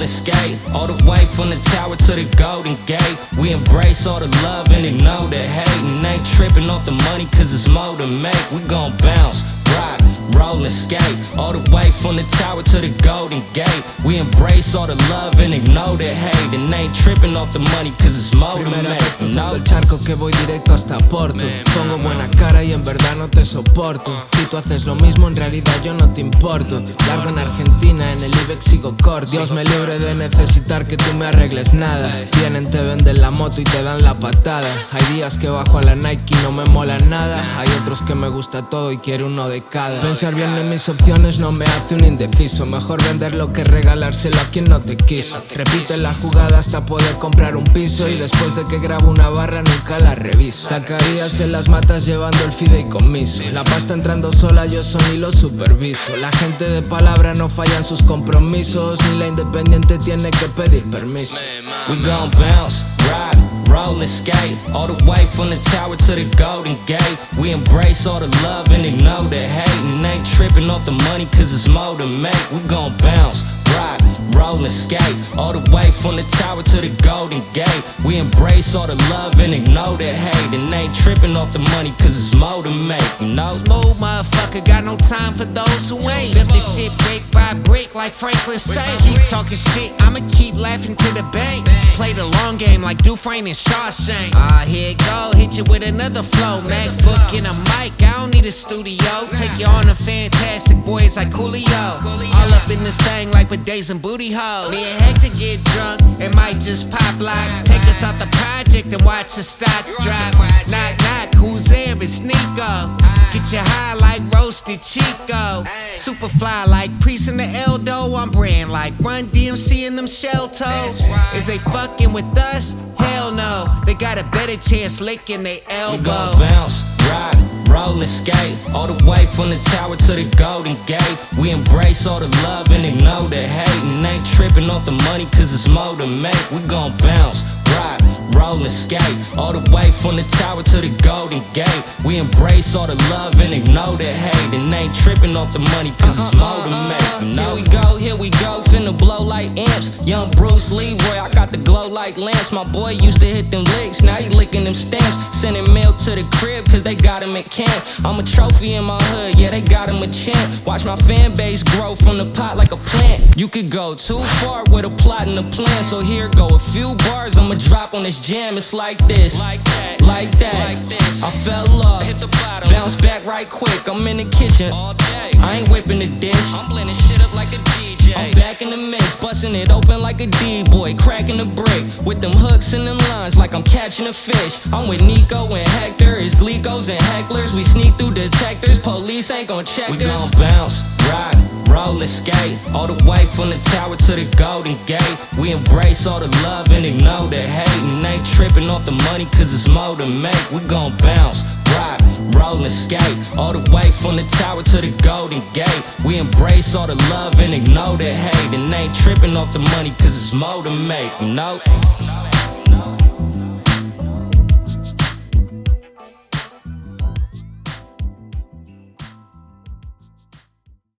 roller skate all the way from the tower to the Golden Gate. We embrace all the love and ignore the hate, and ain't tripping off the money cause it's more to make. We gon' bounce, rock, roll and skate all the way from the tower to the Golden Gate. We embrace all the love and ignore the hate, and ain't tripping off the money cause it's more to make. No el charco que voy directo hasta Porto. Pongo buena cara y en verdad no te soporto. Si tú haces lo mismo en realidad yo no te importo. Largo en Argentina, en el IBEX sigo corto. Dios me libre de necesitar que tú me arregles nada. Vienen, te venden la moto y te dan la patada. Hay días que bajo a la Nike y no me mola nada. Hay otros que me gusta todo y quiero uno de cada. Pensar bien en mis opciones no me hace un indeciso. Mejor venderlo que regalárselo a quien no te quiso. Repite la jugada hasta poder comprar un piso, y después de que grabo una barra nunca la reviso. Zacarías en las matas llevando el fideicomiso. La pasta entrando sola, yo ni lo superviso. La gente de palabra no falla en sus compromisos, ni la independiente tiene que pedir permiso. We gon' bounce, rock, roll and skate all the way from the tower to the Golden Gate. We embrace all the love and ignore the hate, and ain't tripping off the money cause it's more to make. We gon' bounce, rock, roll and skate all the way from the tower to the Golden Gate. We embrace all the love and ignore the hate, and ain't tripping off the money cause it's more to make, you know? Smooth motherfucker, got no time for those who ain't. Built this shit brick by brick like Franklin say. Keep talking shit, I'ma keep laughing to the bank. Play the long game like Dufresne and Shawshank. Here it go, hit you with another flow. MacBook and a mic, I don't need a studio. Take you on a fantastic voyage like Coolio. All up in this thing like bidets and booty hoes. Me and Hector get drunk, it might just pop like. Take us out the project and watch the stock drop. Knock knock, who's there? It's Nico. Get you high like roasted Chico. Super fly like Priest in the Eldo. I'm brand like Run DMC and them shell toes. Is they fucking with us? Hell no. They got a better chance licking their elbow. We gon' bounce, rock, roll and skate all the way from the tower to the Golden Gate. We embrace all the love and ignore the hate, and ain't tripping off the money cause it's more to make. We gon' bounce, rock, roll and skate all the way from the tower to the Golden Gate. We embrace all the love and ignore the hate, and ain't tripping off the money cause it's more to make, you know? Here we go, finna blow like amps. Young Bruce Leroy, I got the glow like lamps. My boy used to hit them licks, now he licking them stamps. Sending mail to the crib cause they got him at camp. I'm a trophy in my hood, yeah they got him a champ. Watch my fan base grow from the pot like a plant. You could go too far with a plot and a plan, so here go a few bars I'ma drop on this jam. It's like this, like that, like that. I fell off, hit the bottom, bounce back right quick. I'm in the kitchen all day, I ain't whipping the dish. I'm blending shit up like a DJ. I'm back in the mix, busting it open like a D-boy, cracking the brick with them hooks and them lines like I'm catching a fish. I'm with Nico and Hector, it's Glicos and hecklers. We sneak through detectors, police ain't gon' check us. We gon' bounce, rock, roll and skate all the way from the tower to the Golden Gate. We embrace all the love and ignore the hate, and ain't tripping off the money cause it's more to make. We gon' bounce, rock, roll and skate all the way from the tower to the Golden Gate. We embrace all the love and ignore the hate, and ain't tripping off the money cause it's more to make, you know?